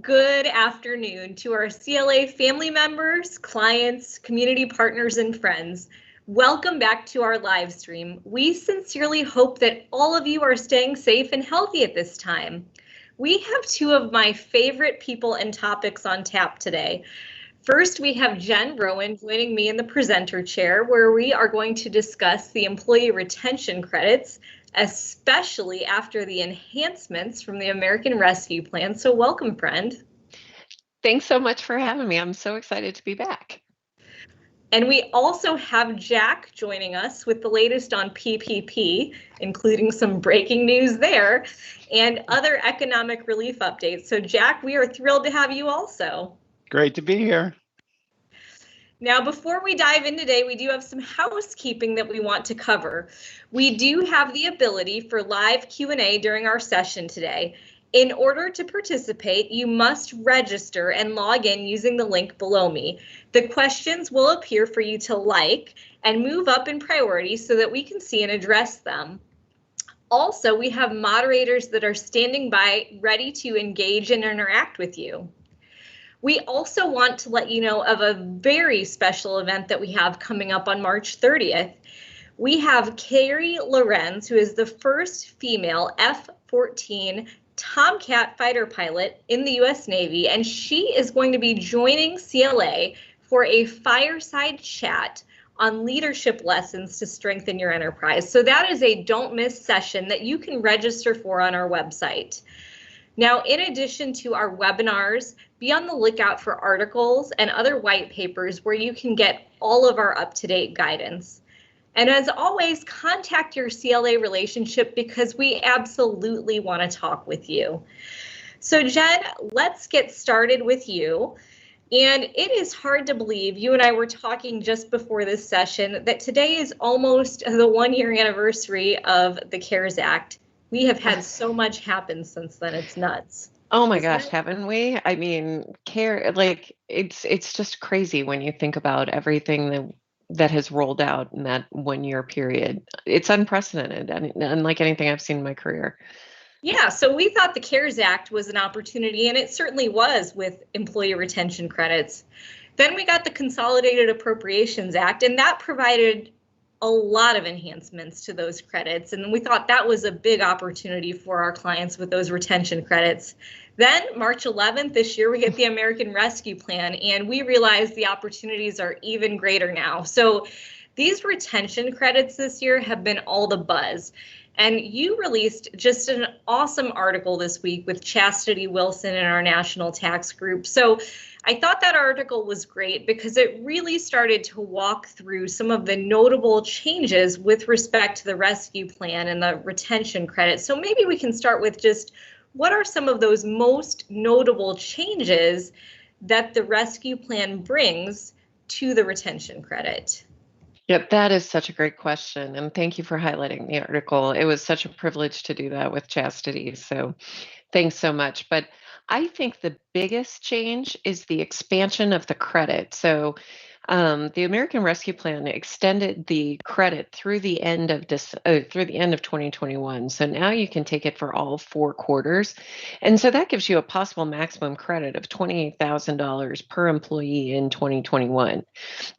Good afternoon to our CLA family members, clients, community partners, and friends. Welcome back to our live stream. We sincerely hope that all of you are staying safe and healthy at this time. We have two of my favorite people and topics on tap today. First, we have Jen Rohen joining me in the presenter chair, where we are going to discuss the employee retention credits, especially after the enhancements from the American Rescue Plan. So welcome, friend. Thanks so much for having me. I'm so excited to be back. And we also have Jack joining us with the latest on PPP, including some breaking news there and other economic relief updates. So Jack, we are thrilled to have you also. Great to be here. Now, before we dive in today, we do have some housekeeping that we want to cover. We do have the ability for live Q&A during our session today. In order to participate, you must register and log in using the link below me. The questions will appear for you to like and move up in priority so that we can see and address them. Also, we have moderators that are standing by ready to engage and interact with you. We also want to let you know of a very special event that we have coming up on March 30th. We have Carrie Lorenz, who is the first female F-14 Tomcat fighter pilot in the U.S. Navy, and she is going to be joining CLA for a fireside chat on leadership lessons to strengthen your enterprise. So that is a don't miss session that you can register for on our website. Now, in addition to our webinars, be on the lookout for articles and other white papers where you can get all of our up-to-date guidance. And as always, contact your CLA relationship because we absolutely want to talk with you. So Jen, let's get started with you. And it is hard to believe, you and I were talking just before this session, that today is almost the 1-year anniversary of the CARES Act. We have had so much happen since then. It's nuts. Oh my gosh, haven't we? I mean, it's just crazy when you think about everything that has rolled out in that 1-year period. It's unprecedented and unlike anything I've seen in my career. Yeah, so we thought the CARES Act was an opportunity, and it certainly was with employee retention credits. Then we got the Consolidated Appropriations Act, and that provided a lot of enhancements to those credits. And we thought that was a big opportunity for our clients with those retention credits. Then March 11th this year, we get the American Rescue Plan, and we realize the opportunities are even greater now. So these retention credits this year have been all the buzz. And you released just an awesome article this week with Chastity Wilson in our national tax group. So I thought that article was great because it really started to walk through some of the notable changes with respect to the rescue plan and the retention credit. So maybe we can start with just what are some of those most notable changes that the rescue plan brings to the retention credit? Yep, that is such a great question. And thank you for highlighting the article. It was such a privilege to do that with Chastity. So thanks so much. But I think the biggest change is the expansion of the credit. So the American Rescue Plan extended the credit through the end of 2021. So now you can take it for all 4 quarters. And so that gives you a possible maximum credit of $28,000 per employee in 2021.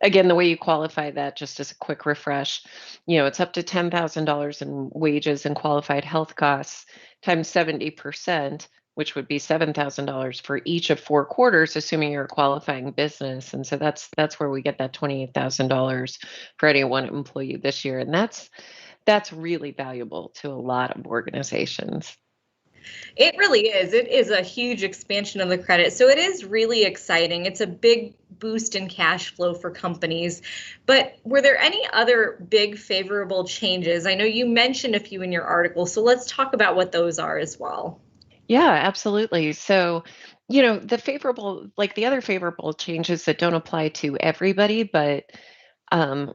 Again, the way you qualify that, just as a quick refresh, it's up to $10,000 in wages and qualified health costs times 70%, which would be $7,000 for each of 4 quarters, assuming you're a qualifying business. And so that's where we get that $28,000 for any one employee this year. And that's really valuable to a lot of organizations. It really is. It is a huge expansion of the credit. So it is really exciting. It's a big boost in cash flow for companies. But were there any other big favorable changes? I know you mentioned a few in your article, so let's talk about what those are as well. Yeah, absolutely. So, the other favorable changes that don't apply to everybody, but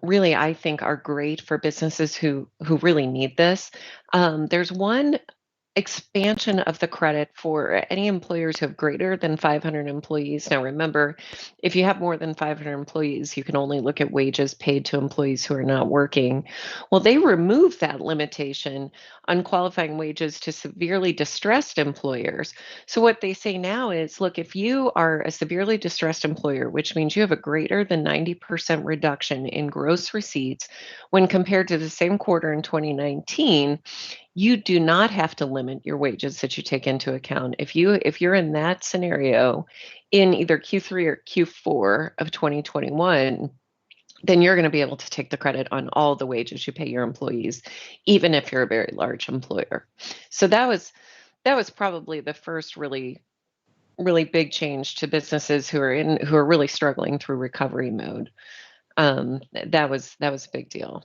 really I think are great for businesses who really need this. There's one expansion of the credit for any employers who have greater than 500 employees. Now, remember, if you have more than 500 employees, you can only look at wages paid to employees who are not working. Well, they removed that limitation on qualifying wages to severely distressed employers. So what they say now is, look, if you are a severely distressed employer, which means you have a greater than 90% reduction in gross receipts when compared to the same quarter in 2019, you do not have to limit your wages that you take into account. If you're in that scenario in either Q3 or Q4 of 2021, then you're going to be able to take the credit on all the wages you pay your employees, even if you're a very large employer. So that was probably the first really big change to businesses who are really struggling through recovery mode. That was a big deal.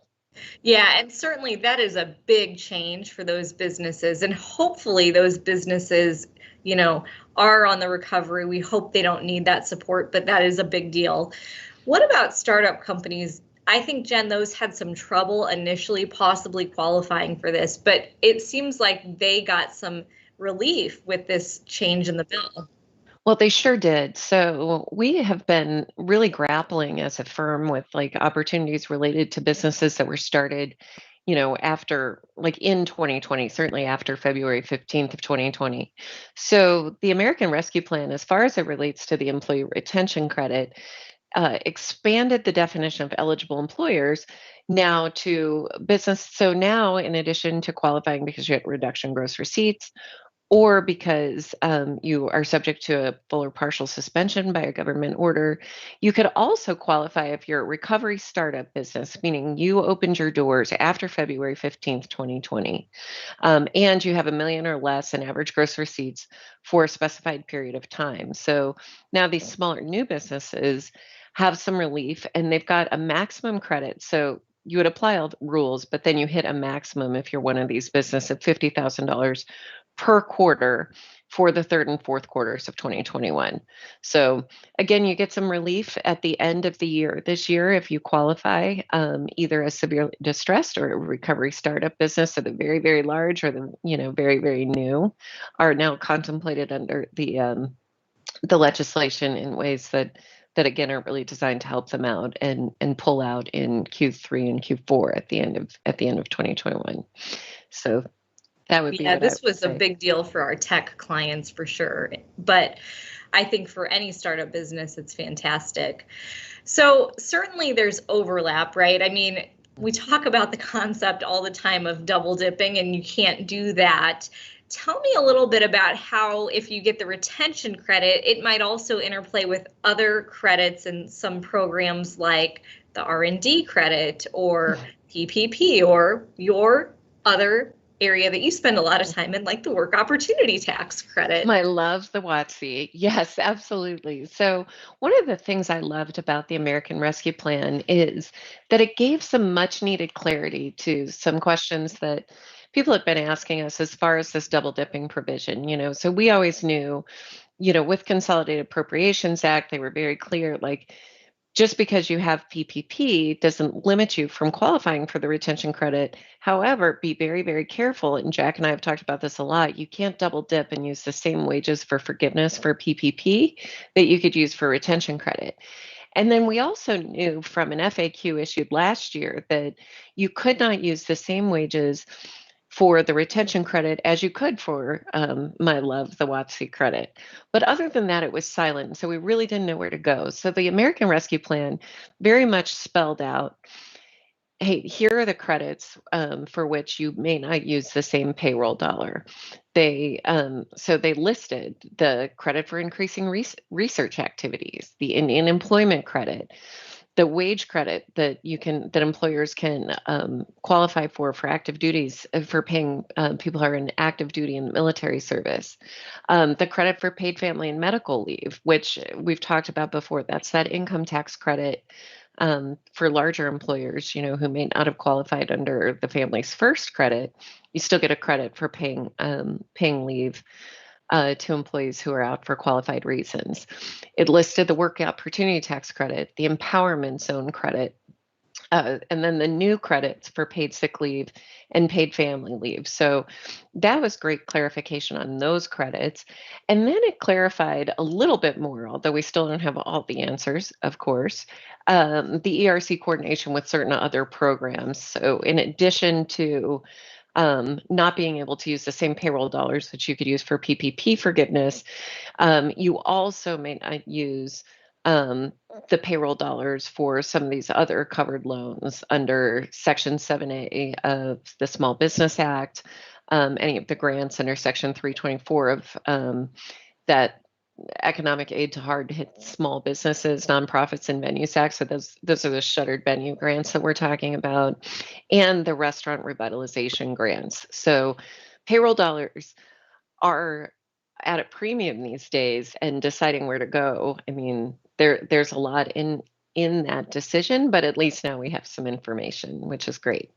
Yeah, and certainly that is a big change for those businesses, and hopefully those businesses, are on the recovery. We hope they don't need that support, but that is a big deal. What about startup companies? I think, Jen, those had some trouble initially possibly qualifying for this, but it seems like they got some relief with this change in the bill. Well, they sure did. So we have been really grappling as a firm with like opportunities related to businesses that were started, after like in 2020, certainly after February 15th of 2020. So the American Rescue Plan, as far as it relates to the employee retention credit, expanded the definition of eligible employers now to business. So now, in addition to qualifying because you had reduction in gross receipts, or because you are subject to a full or partial suspension by a government order, you could also qualify if you're a recovery startup business, meaning you opened your doors after February 15th, 2020, and you have $1 million or less in average gross receipts for a specified period of time. So now these smaller new businesses have some relief, and they've got a maximum credit. So you would apply all the rules, but then you hit a maximum if you're one of these businesses of $50,000 per quarter for the third and fourth quarters of 2021. So again, you get some relief at the end of the year this year if you qualify either as severely distressed or a recovery startup business, or the very, very large or the very, very new are now contemplated under the legislation in ways that again are really designed to help them out and pull out in Q3 and Q4 at the end of 2021. So that would be. Yeah, this was a big deal for our tech clients for sure. But I think for any startup business, it's fantastic. So certainly there's overlap, right? I mean, we talk about the concept all the time of double dipping, and you can't do that. Tell me a little bit about how, if you get the retention credit, it might also interplay with other credits and some programs like the R&D credit or PPP or your other area that you spend a lot of time in, like the work opportunity tax credit. I love the WOTC. Yes, absolutely. So one of the things I loved about the American Rescue Plan is that it gave some much needed clarity to some questions that people had been asking us as far as this double dipping provision. So we always knew, with Consolidated Appropriations Act, they were very clear, like, just because you have PPP doesn't limit you from qualifying for the retention credit. However, be very, very careful. And Jack and I have talked about this a lot. You can't double dip and use the same wages for forgiveness for PPP that you could use for retention credit. And then we also knew from an FAQ issued last year that you could not use the same wages for the retention credit as you could for my love, the WOTC credit. But other than that, it was silent. So we really didn't know where to go. So the American Rescue Plan very much spelled out, hey, here are the credits for which you may not use the same payroll dollar. So they listed the credit for increasing research activities, the Indian employment credit, the wage credit that employers can qualify for active duties, for paying people who are in active duty in military service, the credit for paid family and medical leave, which we've talked about before. That's that income tax credit for larger employers, who may not have qualified under the Families First credit. You still get a credit for paying leave to employees who are out for qualified reasons. It listed the work opportunity tax credit, the empowerment zone credit, and then the new credits for paid sick leave and paid family leave. So that was great clarification on those credits. And then it clarified a little bit more, although we still don't have all the answers, of course, the ERC coordination with certain other programs. So in addition to not being able to use the same payroll dollars that you could use for PPP forgiveness, you also may not use the payroll dollars for some of these other covered loans under Section 7A of the Small Business Act, any of the grants under Section 324 of that economic aid to hard hit small businesses, nonprofits, and venues act. So those are the shuttered venue grants that we're talking about, and the restaurant revitalization grants. So payroll dollars are at a premium these days, and deciding where to go. I mean, there's a lot in that decision, but at least now we have some information, which is great.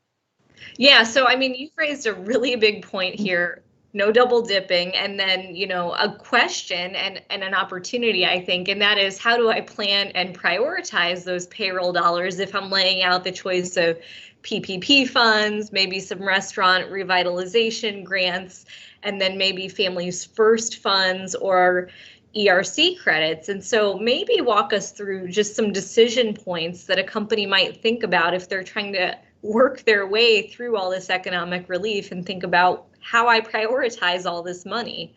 Yeah, so I mean, you've raised a really big point here. No double dipping, and then, you know, a question and an opportunity, I think, and that is, how do I plan and prioritize those payroll dollars if I'm laying out the choice of PPP funds, maybe some restaurant revitalization grants, and then maybe Families First funds or ERC credits. And so maybe walk us through just some decision points that a company might think about if they're trying to work their way through all this economic relief and think about how I prioritize all this money.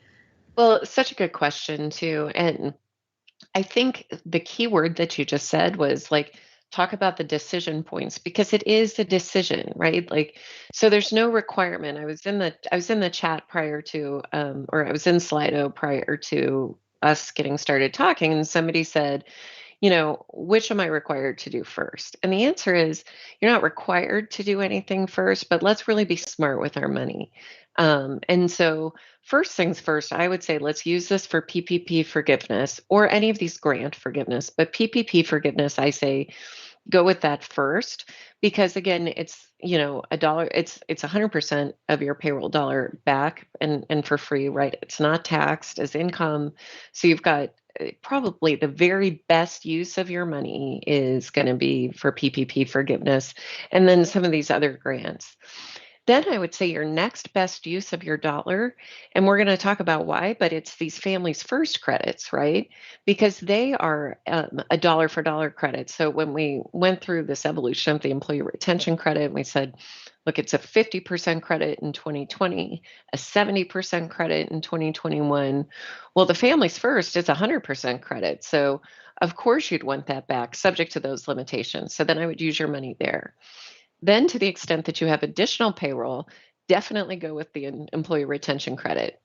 Well, such a good question too. And I think the key word that you just said was like, talk about the decision points, because it is a decision, right? Like, so there's no requirement. I was in the chat prior to, or I was in Slido prior to us getting started talking, and somebody said, you know, which am I required to do first? And the answer is, you're not required to do anything first, but let's really be smart with our money. And so, first things first, I would say let's use this for PPP forgiveness or any of these grant forgiveness. But PPP forgiveness, I say, go with that first, because again, it's, you know, a dollar, it's 100% of your payroll dollar back and for free, right? It's not taxed as income. So you've got probably the very best use of your money is going to be for PPP forgiveness, and then some of these other grants. Then I would say your next best use of your dollar, and we're going to talk about why, but it's these Families First credits, right? Because they are a dollar for dollar credit. So when we went through this evolution of the employee retention credit, we said, look, it's a 50% credit in 2020, a 70% credit in 2021. Well, the Families First is 100% credit. So of course you'd want that back, subject to those limitations. So then I would use your money there. Then, to the extent that you have additional payroll, definitely go with the employee retention credit.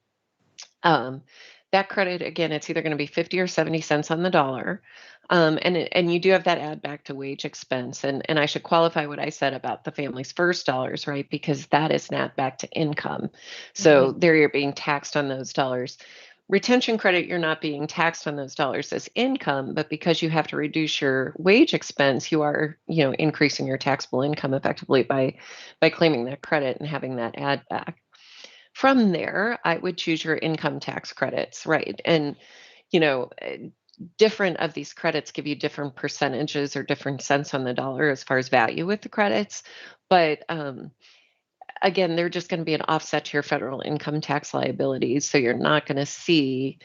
That credit, again, it's either going to be 50 or 70 cents on the dollar. And you do have that add back to wage expense. And I should qualify what I said about the Families First dollars, right? Because that is not back to income. So there you're being taxed on those dollars. Retention credit, you're not being taxed on those dollars as income, but because you have to reduce your wage expense, you are, you know, increasing your taxable income effectively by claiming that credit and having that add back. From there, I would choose your income tax credits, right? And, you know, different of these credits give you different percentages or different cents on the dollar as far as value with the credits, but again, they're just going to be an offset to your federal income tax liabilities. So you're not going to see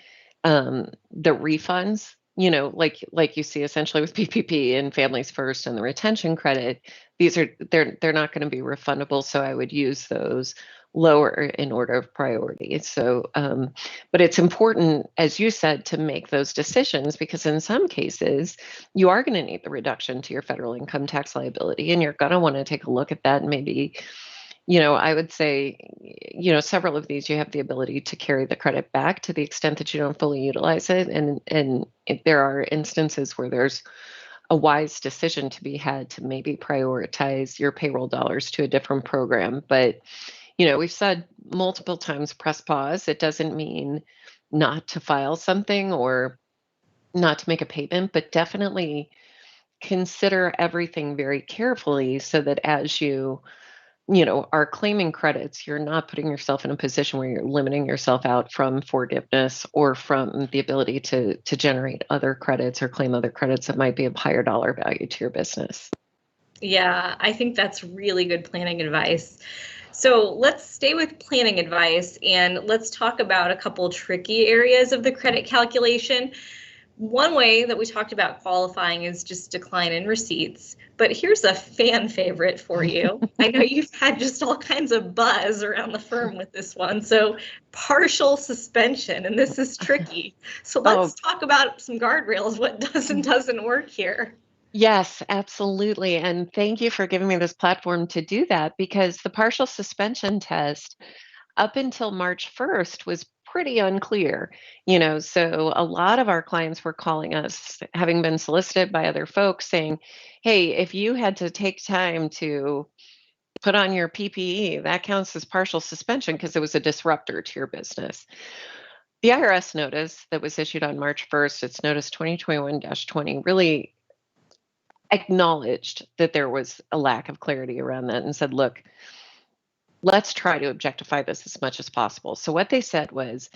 the refunds, you know, like you see essentially with PPP and Families First and the retention credit. They're not going to be refundable. So I would use those lower in order of priority. So, but it's important, as you said, to make those decisions, because in some cases you are going to need the reduction to your federal income tax liability, and you're going to want to take a look at that and maybe, you know, I would say, you know, several of these you have the ability to carry the credit back to the extent that you don't fully utilize it. And if there are instances where there's a wise decision to be had to maybe prioritize your payroll dollars to a different program. But, you know, we've said multiple times, press pause. It doesn't mean not to file something or not to make a payment, but definitely consider everything very carefully so that as you know, are claiming credits, you're not putting yourself in a position where you're limiting yourself out from forgiveness or from the ability to generate other credits or claim other credits that might be of higher dollar value to your business. Yeah, I think that's really good planning advice. So let's stay with planning advice and let's talk about a couple tricky areas of the credit calculation. One way that we talked about qualifying is just decline in receipts, but here's a fan favorite for you. I know you've had just all kinds of buzz around the firm with this one. So partial suspension, and this is tricky. So Oh, let's talk about some guardrails, what does and doesn't work here. yes, absolutely. And thank you for giving me this platform to do that because the partial suspension test up until March 1st was pretty unclear. So a lot of our clients were calling us, having been solicited by other folks saying, hey, if you had to take time to put on your PPE, that counts as partial suspension because it was a disruptor to your business. The IRS notice that was issued on March 1st, it's notice 2021-20, really acknowledged that there was a lack of clarity around that and said, look, let's try to objectify this as much as possible. So what they said was,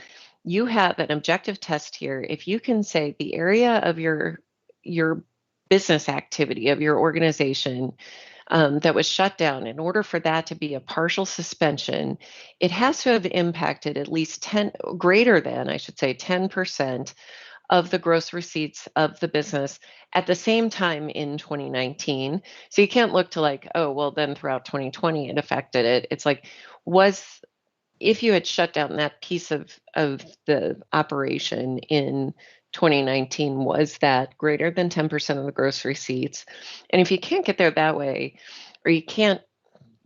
you have an objective test here. If you can say the area of your business activity of your organization that was shut down, in order for that to be a partial suspension, it has to have impacted at least greater than, I should say, 10% of the gross receipts of the business at the same time in 2019. So you can't look to like, oh, well, then throughout 2020 it affected it. It's like, if you had shut down that piece of the operation in 2019, was that greater than 10% of the gross receipts? And if you can't get there that way, or you can't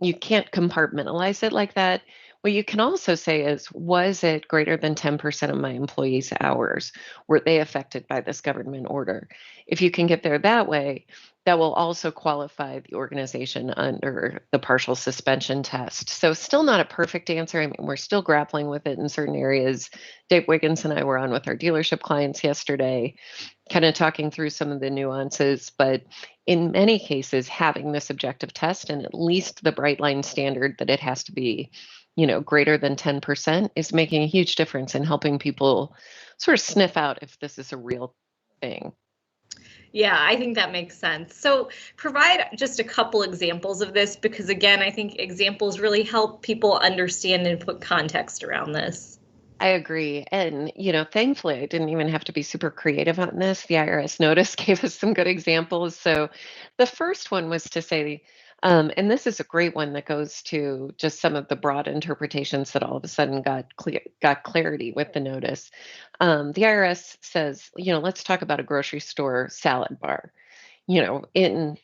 compartmentalize it like that. What you can also say is, was it greater than 10% of my employees' hours? Were they affected by this government order? If you can get there that way, that will also qualify the organization under the partial suspension test. So still not a perfect answer. I mean, we're still grappling with it in certain areas. Dave Wiggins and I were on with our dealership clients yesterday, kind of talking through some of the nuances, but in many cases, having this objective test and at least the bright line standard that it has to be, greater than 10% is making a huge difference in helping people sort of sniff out if this is a real thing. Yeah, I think that makes sense. So provide just a couple examples of this because, again, I think examples really help people understand and put context around this. I agree. And, thankfully, I didn't even have to be super creative on this. The IRS notice gave us some good examples. So the first one was to say, and this is a great one that goes to just some of the broad interpretations that all of a sudden got clarity with the notice. The IRS says, let's talk about a grocery store salad bar. In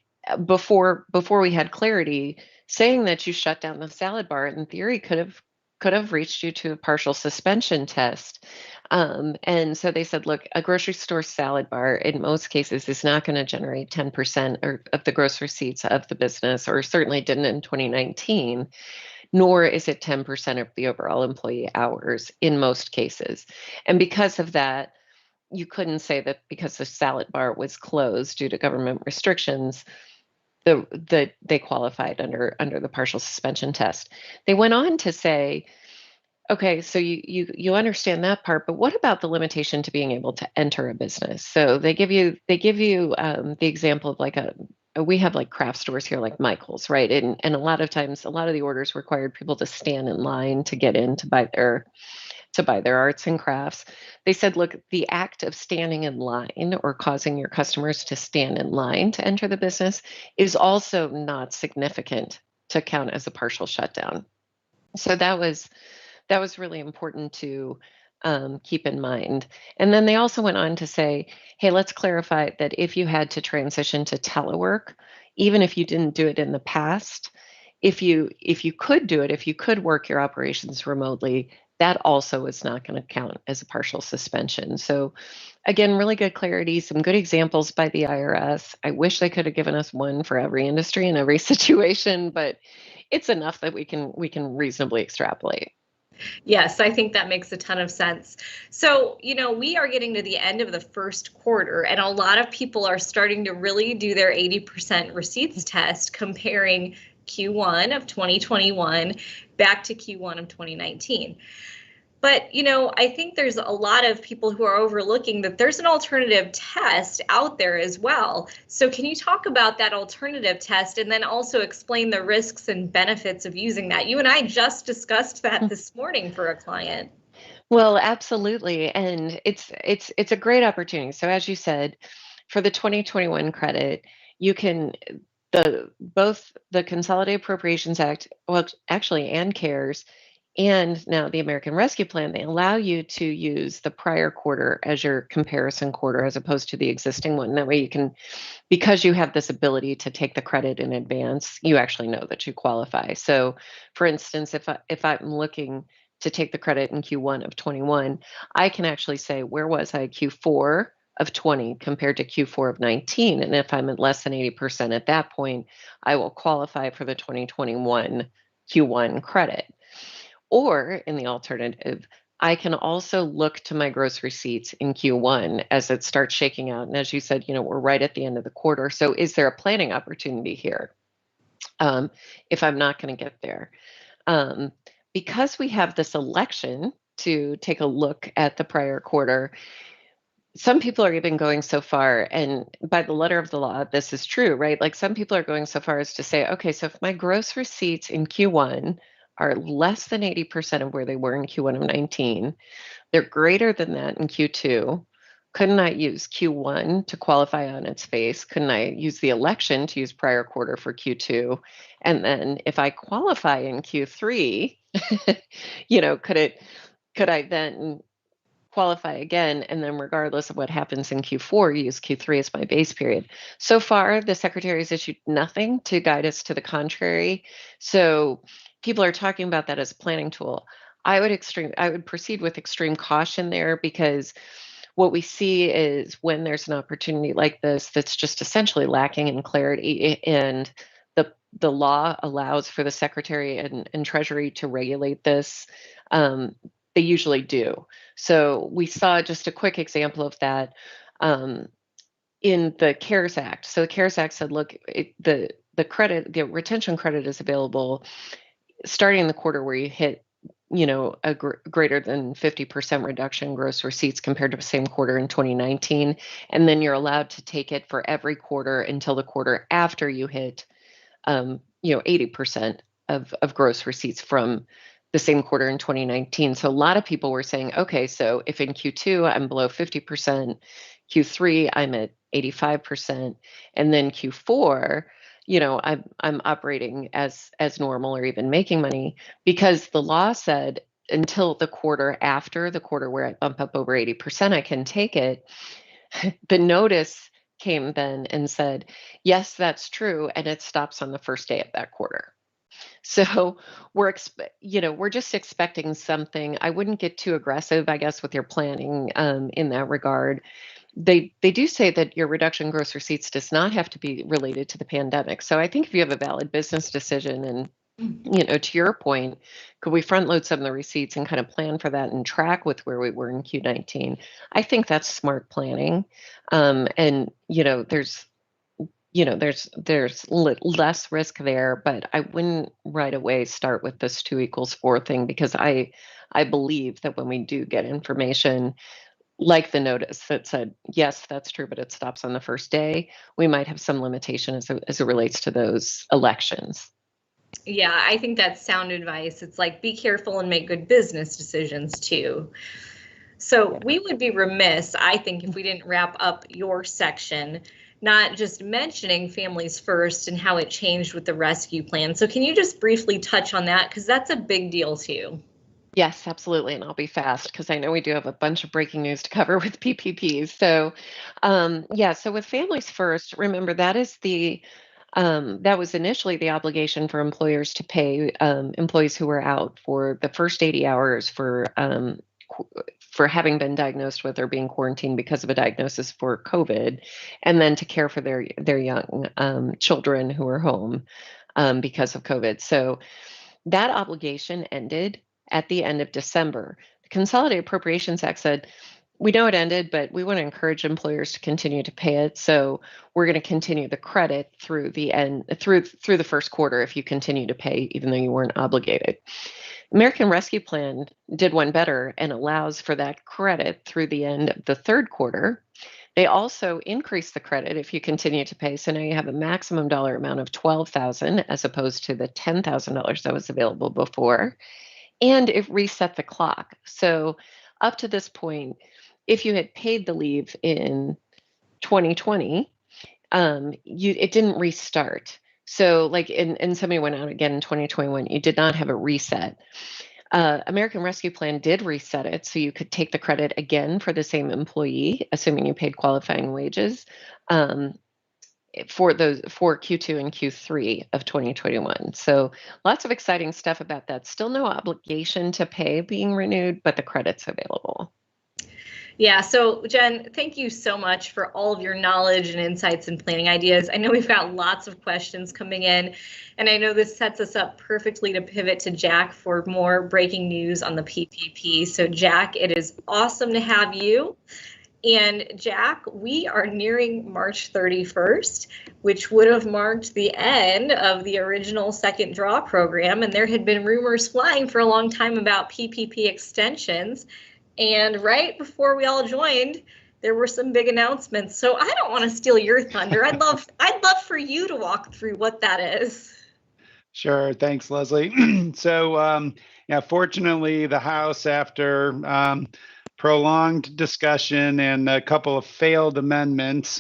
before we had clarity, saying that you shut down the salad bar in theory could have reached you to a partial suspension test. And so they said, look, a grocery store salad bar in most cases is not going to generate 10% of the gross receipts of the business, or certainly didn't in 2019, nor is it 10% of the overall employee hours in most cases. And because of that, you couldn't say that because the salad bar was closed due to government restrictions, they qualified under the partial suspension test. They went on to say, okay, so you understand that part, but what about the limitation to being able to enter a business? So they give you the example of like we have like craft stores here like Michael's, right? And a lot of times, a lot of the orders required people to stand in line to get in to buy their arts and crafts. They said, look, the act of standing in line or causing your customers to stand in line to enter the business is also not significant to count as a partial shutdown. So that was really important to keep in mind. And then they also went on to say, hey, let's clarify that if you had to transition to telework, even if you didn't do it in the past, if you could do it, if you could work your operations remotely, that also is not going to count as a partial suspension. So again, really good clarity, some good examples by the IRS. I wish they could have given us one for every industry and every situation, but it's enough that we can reasonably extrapolate. Yes, I think that makes a ton of sense. So, we are getting to the end of the first quarter, and a lot of people are starting to really do their 80% receipts test comparing Q1 of 2021 back to Q1 of 2019. But, I think there's a lot of people who are overlooking that there's an alternative test out there as well. So can you talk about that alternative test and then also explain the risks and benefits of using that? You and I just discussed that this morning for a client. Well, absolutely. And it's a great opportunity. So as you said, for the 2021 credit, you can both the Consolidated Appropriations Act, well, actually, and CARES, and now the American Rescue Plan, they allow you to use the prior quarter as your comparison quarter as opposed to the existing one. That way you can, because you have this ability to take the credit in advance, you actually know that you qualify. So for instance, if I'm looking to take the credit in Q1 of 21, I can actually say, where was I Q4 of 20 compared to Q4 of 19? And if I'm at less than 80% at that point, I will qualify for the 2021 Q1 credit. Or in the alternative, I can also look to my gross receipts in Q1 as it starts shaking out. And as you said, we're right at the end of the quarter. So is there a planning opportunity here if I'm not going to get there? Because we have this election to take a look at the prior quarter, some people are even going so far, and by the letter of the law, this is true, right? Like some people are going so far as to say, okay, so if my gross receipts in Q1 are less than 80% of where they were in Q1 of 19, they're greater than that in Q2. Couldn't I use Q1 to qualify on its face? Couldn't I use the election to use prior quarter for Q2? And then if I qualify in Q3, could I then qualify again, and then regardless of what happens in Q4, use Q3 as my base period? So far, the Secretary has issued nothing to guide us to the contrary. So people are talking about that as a planning tool. I would proceed with extreme caution there, because what we see is when there's an opportunity like this that's just essentially lacking in clarity, and the law allows for the Secretary and Treasury to regulate this, they usually do. So we saw just a quick example of that in the CARES Act. So the CARES Act said, look, the retention credit is available starting in the quarter where you hit a greater than 50% reduction in gross receipts compared to the same quarter in 2019. And then you're allowed to take it for every quarter until the quarter after you hit 80% of gross receipts from the same quarter in 2019. So a lot of people were saying, okay, so if in Q2 I'm below 50%, Q3 I'm at 85%, and then Q4, I'm operating as normal or even making money, because the law said until the quarter after the quarter where I bump up over 80%, I can take it. The notice came then and said, yes, that's true, and it stops on the first day of that quarter. So we're just expecting something. I wouldn't get too aggressive, I guess, with your planning in that regard. They do say that your reduction in gross receipts does not have to be related to the pandemic. So I think if you have a valid business decision, and to your point, could we front load some of the receipts and kind of plan for that and track with where we were in Q19? I think that's smart planning. And there's less risk there, but I wouldn't right away start with this 2 = 4 thing, because I believe that when we do get information like the notice that said, yes, that's true, but it stops on the first day, we might have some limitation as it relates to those elections. Yeah, I think that's sound advice. It's like, be careful and make good business decisions too. So we would be remiss, I think, if we didn't wrap up your section, not just mentioning Families First and how it changed with the rescue plan. So can you just briefly touch on that? Because that's a big deal too. Yes, absolutely. And I'll be fast because I know we do have a bunch of breaking news to cover with PPPs. So, so with Families First, remember that is that was initially the obligation for employers to pay employees who were out for the first 80 hours for having been diagnosed with or being quarantined because of a diagnosis for COVID, and then to care for their young children who are home because of COVID. So that obligation ended at the end of December. The Consolidated Appropriations Act said, we know it ended, but we want to encourage employers to continue to pay it. So we're going to continue the credit through the end, through the first quarter if you continue to pay, even though you weren't obligated. American Rescue Plan did one better and allows for that credit through the end of the third quarter. They also increased the credit if you continue to pay. So now you have a maximum dollar amount of $12,000 as opposed to the $10,000 that was available before. And it reset the clock. So up to this point, if you had paid the leave in 2020, it didn't restart. So like and somebody went out again in 2021, you did not have a reset. American Rescue Plan did reset it, so you could take the credit again for the same employee, assuming you paid qualifying wages, for Q2 and Q3 of 2021. So lots of exciting stuff about that. Still no obligation to pay being renewed, but the credit's available. Yeah, so Jen, thank you so much for all of your knowledge and insights and planning ideas. I know we've got lots of questions coming in, and I know this sets us up perfectly to pivot to Jack for more breaking news on the PPP. So Jack, it is awesome to have you. And Jack, we are nearing March 31st, which would have marked the end of the original second draw program. And there had been rumors flying for a long time about PPP extensions. And right before we all joined, there were some big announcements. So I don't want to steal your thunder. I'd love for you to walk through what that is. Sure. Thanks, Leslie. So, yeah, fortunately, the House, after prolonged discussion and a couple of failed amendments,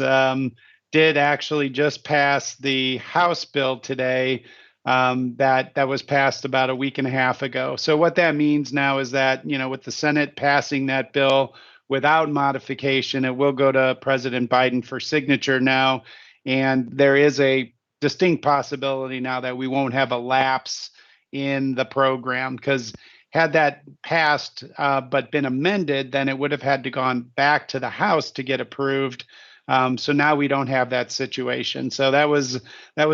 did actually just pass the House bill today. That was passed about a week and a half ago. So what that means now is that, with the Senate passing that bill without modification, it will go to President Biden for signature now. And there is a distinct possibility now that we won't have a lapse in the program, because had that passed but been amended, then it would have had to gone back to the House to get approved. So now we don't have that situation. So that was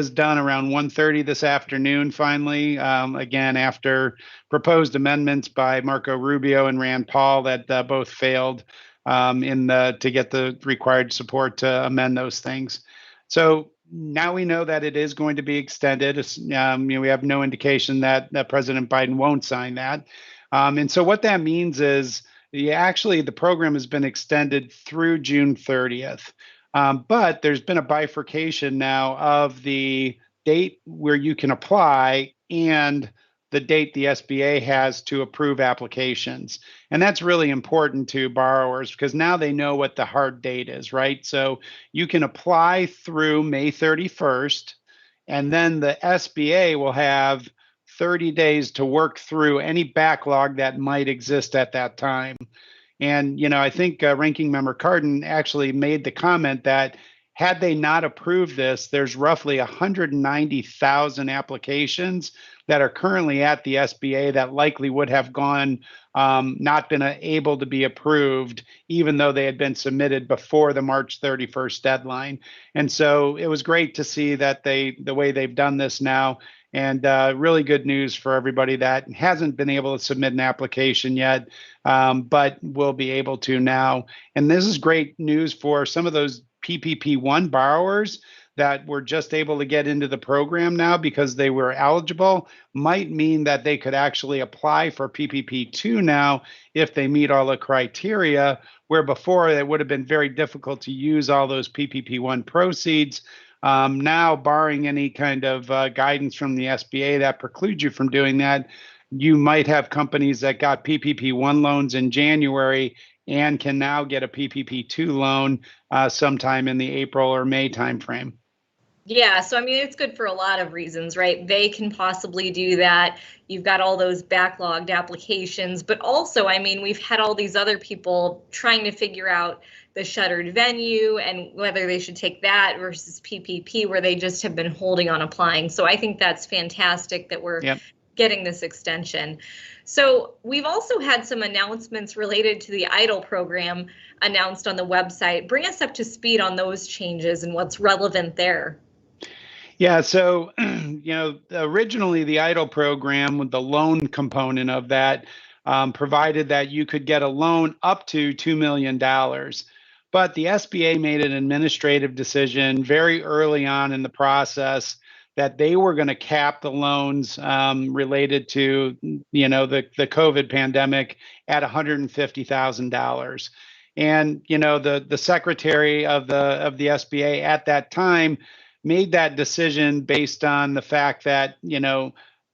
done around 1:30 this afternoon, finally, again, after proposed amendments by Marco Rubio and Rand Paul that both failed to get the required support to amend those things. So now we know that it is going to be extended. We have no indication that President Biden won't sign that. And so what that means is, the program has been extended through June 30th. But there's been a bifurcation now of the date where you can apply and the date the SBA has to approve applications. And that's really important to borrowers because now they know what the hard date is, right? So you can apply through May 31st, and then the SBA will have 30 days to work through any backlog that might exist at that time. And, I think Ranking Member Cardin actually made the comment that had they not approved this, there's roughly 190,000 applications that are currently at the SBA that likely would have not been able to be approved, even though they had been submitted before the March 31st deadline. And so it was great to see that the way they've done this now. And really good news for everybody that hasn't been able to submit an application yet, but will be able to now. And this is great news for some of those PPP-1 borrowers that were just able to get into the program now because they were eligible. Might mean that they could actually apply for PPP-2 now if they meet all the criteria, where before it would have been very difficult to use all those PPP-1 proceeds. Now, barring any kind of guidance from the SBA that precludes you from doing that, you might have companies that got PPP-1 loans in January and can now get a PPP-2 loan sometime in the April or May timeframe. Yeah, so it's good for a lot of reasons, right? They can possibly do that. You've got all those backlogged applications, but also, we've had all these other people trying to figure out the shuttered venue and whether they should take that versus PPP, where they just have been holding on applying. So I think that's fantastic that we're getting this extension. So we've also had some announcements related to the EIDL program announced on the website. Bring us up to speed on those changes and what's relevant there. Yeah, so, originally the EIDL program with the loan component of that provided that you could get a loan up to $2 million. But the SBA made an administrative decision very early on in the process that they were going to cap the loans related to, the COVID pandemic at $150,000. And, the secretary of the SBA at that time made that decision based on the fact that,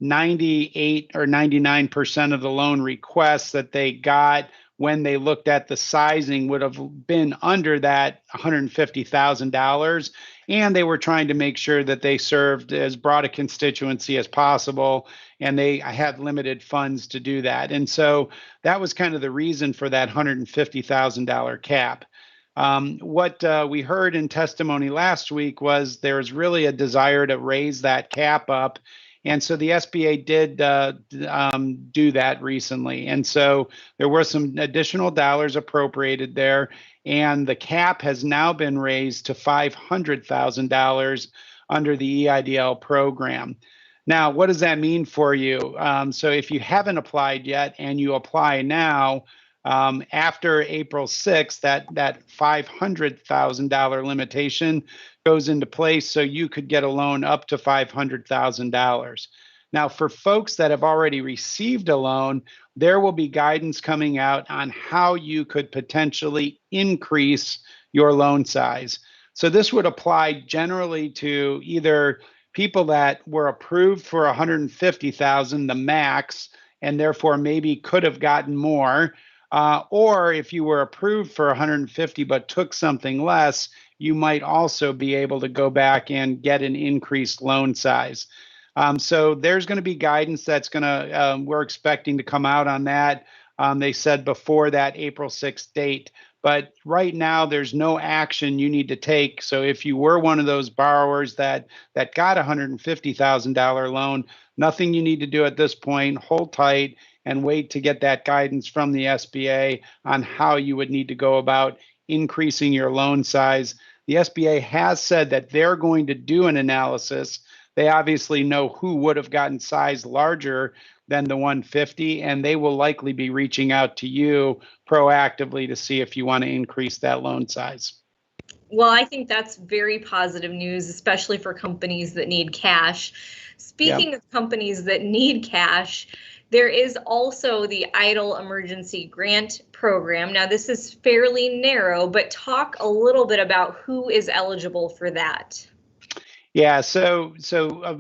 98 or 99% of the loan requests that they got when they looked at the sizing would have been under that $150,000. And they were trying to make sure that they served as broad a constituency as possible. And they had limited funds to do that. And so that was kind of the reason for that $150,000 cap. What we heard in testimony last week was there's really a desire to raise that cap up. And so the SBA did do that recently. And so there were some additional dollars appropriated there. And the cap has now been raised to $500,000 under the EIDL program. Now, what does that mean for you? So if you haven't applied yet and you apply now, after April 6th, that $500,000 limitation goes into place, so you could get a loan up to $500,000. Now, for folks that have already received a loan, there will be guidance coming out on how you could potentially increase your loan size. So this would apply generally to either people that were approved for $150,000, the max, and therefore maybe could have gotten more. Or if you were approved for 150 but took something less, you might also be able to go back and get an increased loan size. So there's going to be guidance that's going to, we're expecting to come out on that. They said before that April 6th date. But right now, there's no action you need to take. So if you were one of those borrowers that got a $150,000 loan, nothing you need to do at this point. Hold tight and wait to get that guidance from the SBA on how you would need to go about increasing your loan size. The SBA has said that they're going to do an analysis. They obviously know who would have gotten size larger than the 150, and they will likely be reaching out to you proactively to see if you want to increase that loan size. Well, I think that's very positive news, especially for companies that need cash. Speaking of companies that need cash, there is also the EIDL Emergency Grant Program. Now, this is fairly narrow, but talk a little bit about who is eligible for that. Yeah, so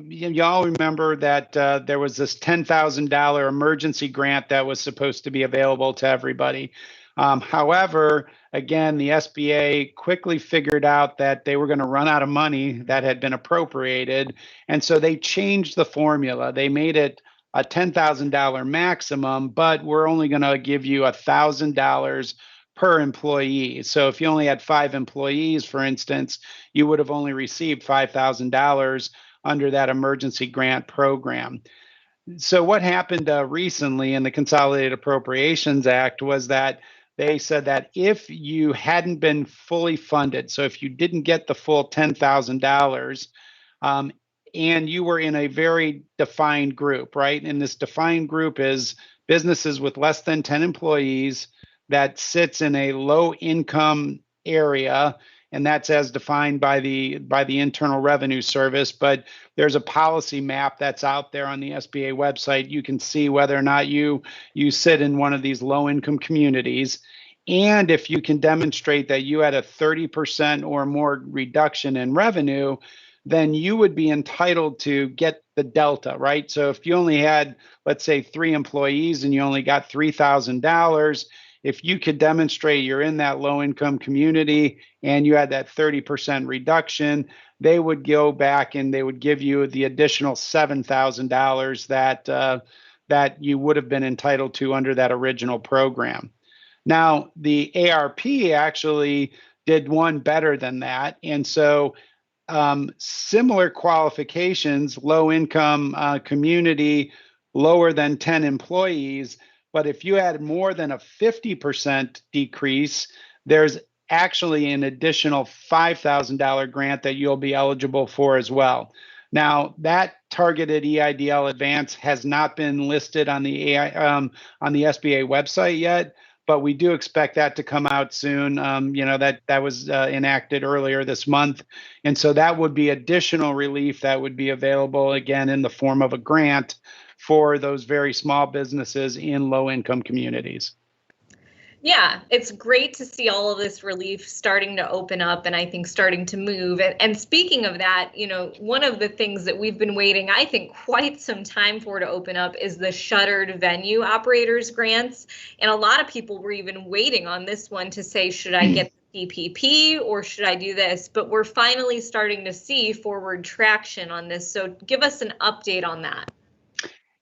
y'all remember that there was this $10,000 emergency grant that was supposed to be available to everybody. However, again, the SBA quickly figured out that they were going to run out of money that had been appropriated, and so they changed the formula. They made it a $10,000 maximum, but we're only going to give you $1,000 per employee. So if you only had 5 employees, for instance, you would have only received $5,000 under that emergency grant program. So what happened recently in the Consolidated Appropriations Act was that they said that if you hadn't been fully funded, so if you didn't get the full $10,000, and you were in a very defined group, right? And this defined group is businesses with less than 10 employees that sits in a low income area, and that's as defined by the Internal Revenue Service. But there's a policy map that's out there on the SBA website. You can see whether or not you sit in one of these low income communities. And if you can demonstrate that you had a 30% or more reduction in revenue, then you would be entitled to get the delta, right? So if you only had, let's say, 3 employees and you only got $3,000, if you could demonstrate you're in that low income community and you had that 30% reduction, they would go back and they would give you the additional $7,000 that you would have been entitled to under that original program. Now, the ARP actually did one better than that. And so similar qualifications, low income community, lower than 10 employees. But if you had more than a 50% decrease, there's actually an additional $5,000 grant that you'll be eligible for as well. Now, that targeted EIDL advance has not been listed on the SBA website yet, but we do expect that to come out soon. That was enacted earlier this month. And so that would be additional relief that would be available, again, in the form of a grant for those very small businesses in low-income communities. Yeah, it's great to see all of this relief starting to open up and I think starting to move. And speaking of that, one of the things that we've been waiting, I think, quite some time for to open up is the shuttered venue operators grants. And a lot of people were even waiting on this one to say, should I get the PPP or should I do this? But we're finally starting to see forward traction on this. So give us an update on that.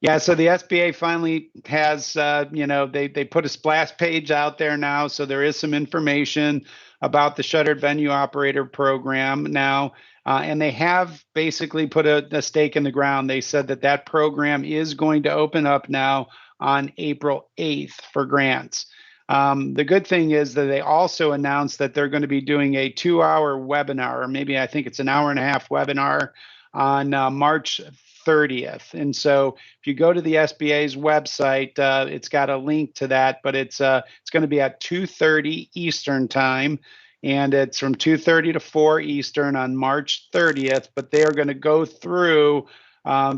Yeah, so the SBA finally has, they put a splash page out there now. So there is some information about the shuttered venue operator program now. And they have basically put a stake in the ground. They said that program is going to open up now on April 8th for grants. The good thing is that they also announced that they're going to be doing a 2-hour webinar, or maybe I think it's an hour and a half webinar on March 30th. And so if you go to the SBA's website, it's got a link to that, but it's going to be at 2:30 Eastern time. And it's from 2:30 to 4 Eastern on March 30th. But they are going to go through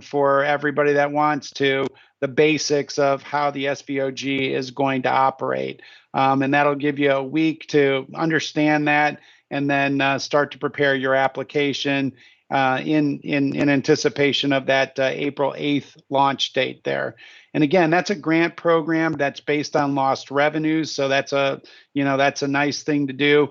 for everybody that wants to the basics of how the SVOG is going to operate. And that'll give you a week to understand that and then start to prepare your application in anticipation of that April 8th launch date there. And again, that's a grant program that's based on lost revenues. So that's a nice thing to do.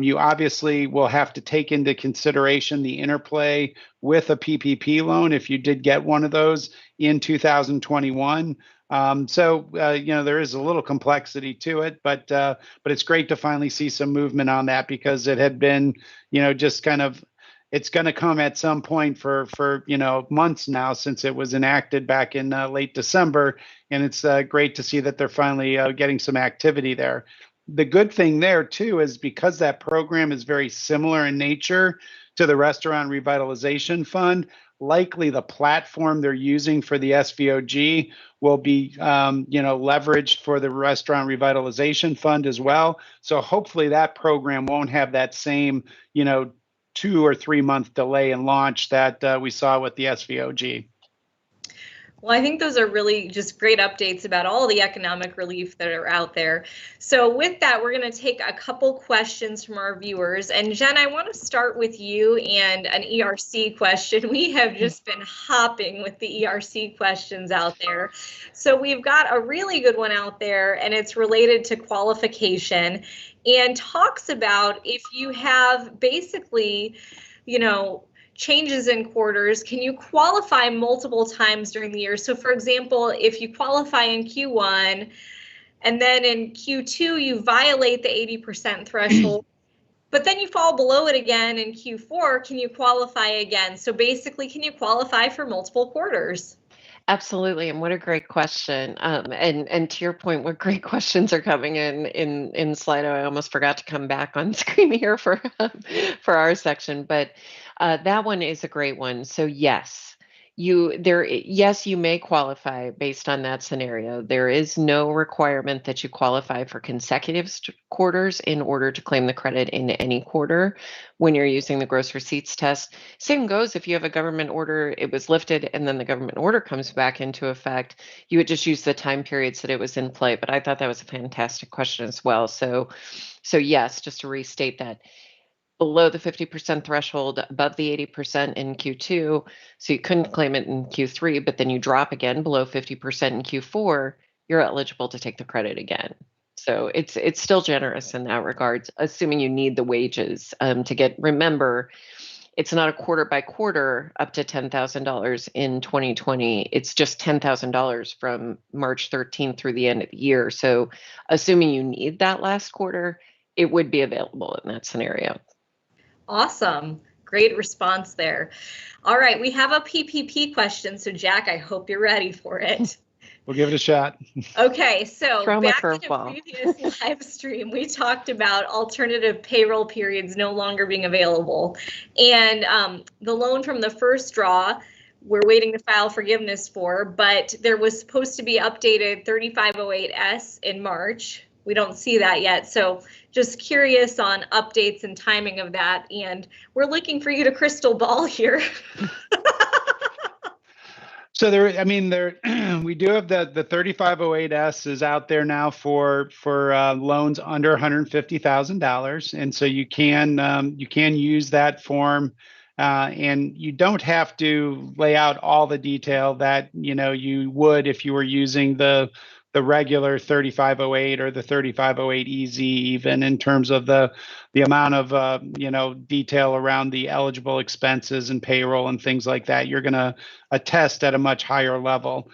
You obviously will have to take into consideration the interplay with a PPP loan if you did get one of those in 2021. There is a little complexity to it, but it's great to finally see some movement on that because it had been, just kind of, it's going to come at some point for months now since it was enacted back in late December, and it's great to see that they're finally getting some activity there. The good thing there too is because that program is very similar in nature to the Restaurant Revitalization Fund, likely the platform they're using for the SVOG will be leveraged for the Restaurant Revitalization Fund as well. So hopefully that program won't have that same 2 or 3 month delay in launch that we saw with the SVOG. Well, I think those are really just great updates about all the economic relief that are out there. So with that, we're going to take a couple questions from our viewers. And Jen, I want to start with you and an ERC question. We have just been hopping with the ERC questions out there. So we've got a really good one out there, and it's related to qualification and talks about if you have basically, changes in quarters, can you qualify multiple times during the year? So for example, if you qualify in Q1 and then in Q2 you violate the 80% threshold, but then you fall below it again in Q4, can you qualify again? So basically, can you qualify for multiple quarters? Absolutely, and what a great question. And to your point, what great questions are coming in Slido. I almost forgot to come back on screen here for our section, but that one is a great one. So yes, you may qualify based on that scenario. There is no requirement that you qualify for consecutive quarters in order to claim the credit in any quarter when you're using the gross receipts test. Same goes if you have a government order, it was lifted, and then the government order comes back into effect. You would just use the time periods that it was in play. But I thought that was a fantastic question as well. So yes, just to restate that. Below the 50% threshold, above the 80% in Q2, so you couldn't claim it in Q3, but then you drop again below 50% in Q4, you're eligible to take the credit again. So it's still generous in that regard, assuming you need the wages to get. Remember, it's not a quarter by quarter up to $10,000 in 2020. It's just $10,000 from March 13th through the end of the year. So assuming you need that last quarter, it would be available in that scenario. Awesome. Great response there. All right, we have a PPP question. So Jack, I hope you're ready for it. We'll give it a shot. Okay, so back in a curveball. previous live stream, we talked about alternative payroll periods no longer being available. And the loan from the first draw, we're waiting to file forgiveness for, but there was supposed to be updated 3508S in March. we don't see that yet. So just curious on updates and timing of that. And we're looking for you to crystal ball here. So we do have the 3508S is out there now for loans under $150,000, and so you can use that form, and you don't have to lay out all the detail that you would if you were using the regular 3508 or the 3508EZ, even in terms of the amount of detail around the eligible expenses and payroll and things like that. You're going to attest at a much higher level.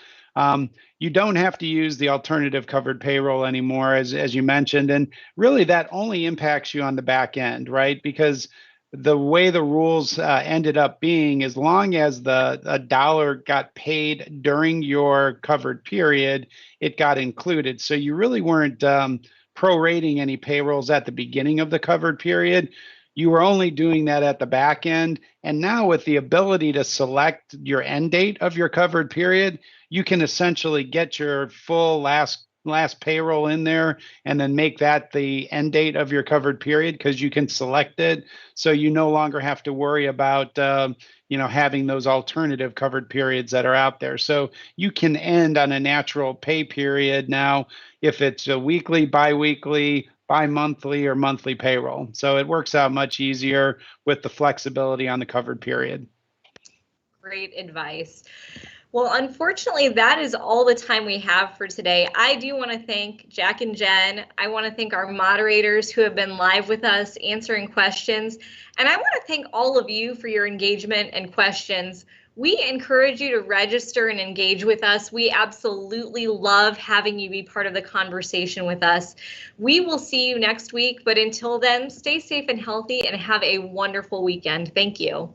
You don't have to use the alternative covered payroll anymore, as you mentioned, and really that only impacts you on the back end, right? Because the way the rules ended up being, as long as a dollar got paid during your covered period, it got included. So you really weren't prorating any payrolls at the beginning of the covered period. You were only doing that at the back end. And now with the ability to select your end date of your covered period, you can essentially get your full last payroll in there and then make that the end date of your covered period, because you can select it. So you no longer have to worry about having those alternative covered periods that are out there. So you can end on a natural pay period now if it's a weekly, biweekly, bi-monthly, or monthly payroll. So it works out much easier with the flexibility on the covered period. Great advice. Well, unfortunately, that is all the time we have for today. I do want to thank Jack and Jen. I want to thank our moderators who have been live with us answering questions. And I want to thank all of you for your engagement and questions. We encourage you to register and engage with us. We absolutely love having you be part of the conversation with us. We will see you next week, but until then, stay safe and healthy and have a wonderful weekend. Thank you.